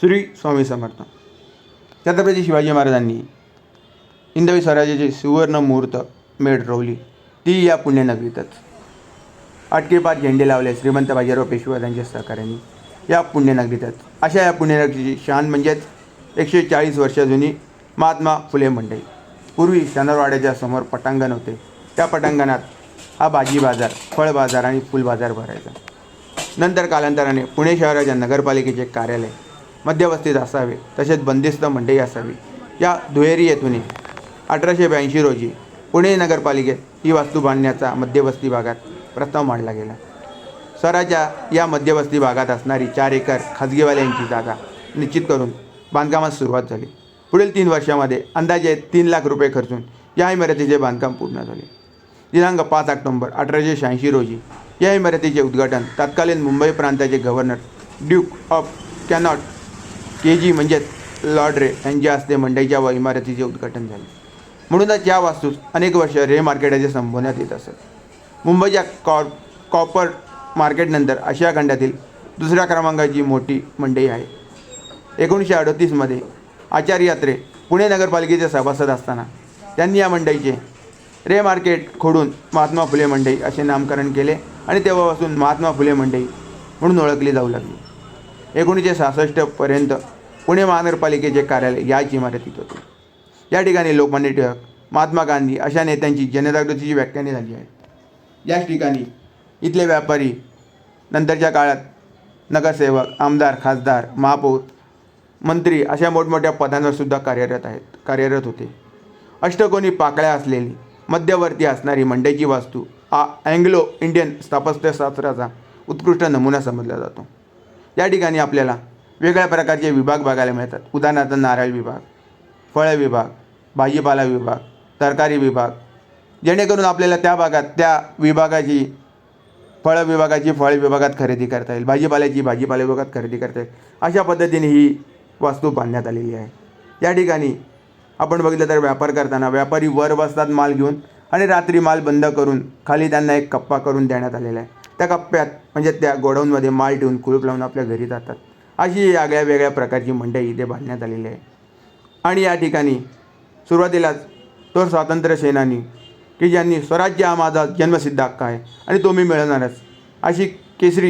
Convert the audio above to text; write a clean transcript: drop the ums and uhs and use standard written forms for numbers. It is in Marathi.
श्री स्वामी समर्थ. छत्रपती शिवाजी महाराजांनी हिंदवी स्वराज्याची सुवर्ण मुहूर्त मेढ रोवली ती या पुण्यनगरीतच. अटकेपार झेंडे लावले श्रीमंत बाजीराव पेशवे यांच्या सहकार्याने या पुण्यनगरीतच. अशा या पुण्यनगरीची शान म्हणजेच 140 वर्ष जुनी महात्मा फुले मंडई. पूर्वी शनिवारवाड्याच्या समोर पटांगण होते. त्या पटांगणात हा भाजी बाजार, फळ बाजार आणि फुल बाजार भरायचा. नंतर कालांतराने पुणे शहराच्या नगरपालिकेचे कार्यालय मध्यवस्तीत असावे, तसेच बंदिस्त मंडई असावी. या दुहेरी हेतूने 1882 रोजी पुणे नगरपालिकेत ही वास्तू बांधण्याचा मध्यवस्ती भागात प्रस्ताव मांडला गेला. शहराच्या या मध्यवस्ती भागात असणारी 4 एकर खाजगीवाल्यांची जागा निश्चित करून बांधकामास सुरुवात झाली. पुढील 3 वर्षांमध्ये अंदाजे 3 लाख रुपये खर्चून या इमारतीचे बांधकाम पूर्ण झाले. दिनांक 5 ऑक्टोबर 1886 रोजी या इमारतीचे उद्घाटन तत्कालीन मुंबई प्रांताचे governor Duke of cannot KG म्हणजेच लॉर्ड रे यांच्या हस्ते मंडईच्या व इमारतीचे उद्घाटन झाले. म्हणूनच या वास्तूस अनेक वर्ष रे मार्केट असे संबोधण्यात येत असत. मुंबईच्या कॉपर मार्केटनंतर आशिया खंडातील दुसऱ्या क्रमांकाची मोठी मंडई आहे. 1938 मध्ये आचार्य यात्रे पुणे नगरपालिकेचे सभासद असताना त्यांनी या मंडईचे रे मार्केट खोडून महात्मा फुले मंडई असे नामकरण केले आणि तेव्हापासून महात्मा फुले मंडई म्हणून ओळखली जाऊ लागली. 1966 पर्यंत पुणे महानगरपालिकेचे कार्यालय याच इमारतीत होते. या ठिकाणी लोकमान्य टिळक, महात्मा गांधी अशा नेत्यांची जनजागृतीची व्याख्याने झाली आहेत. याच ठिकाणी इथले व्यापारी नंतरच्या काळात नगरसेवक, आमदार, खासदार, महापौर, मंत्री अशा मोठमोठ्या पदांवर सुद्धा कार्यरत होते. अष्टकोनी पाकळ्या असलेली मध्यवर्ती असणारी मंडईची वास्तू हा अँग्लो इंडियन स्थापत्यशास्त्राचा उत्कृष्ट नमुना समजला जातो. या ठिकाणी आपल्याला वेगळ्या प्रकारचे विभाग बघायला मिळतात. उदाहरणार्थ नारळ विभाग, फळ विभाग, भाजीपाला विभाग, तरकारी विभाग, जेणेकरून आपल्याला त्या भागात त्या विभागाची फळ विभागाची फळ विभागात खरेदी करता येईल, भाजीपाल्याची भाजीपाला विभागात खरेदी करता येईल. अशा पद्धतीने ही वास्तू बांधण्यात आलेली आहे. या ठिकाणी आपण बघितलं तर व्यापार करताना व्यापारी वर बसतात माल घेऊन आणि रात्री माल बंद करून खाली त्यांना एक कप्पा करून देण्यात आलेला आहे. त्या कप्प्यात म्हणजे त्या गोडाऊनमध्ये माल ठेवून कुलूप लावून आपल्या घरी जातात. अशी वेगळ्या वेगळ्या प्रकारची मंडई इथे बांधण्यात आलेली आहे. आणि या ठिकाणी सुरुवातीलाच थोर स्वातंत्र्य सेनानी की ज्यांनी स्वराज्य हा माझा जन्मसिद्ध हक्क आहे आणि तो मी मिळवणारच अशी केसरी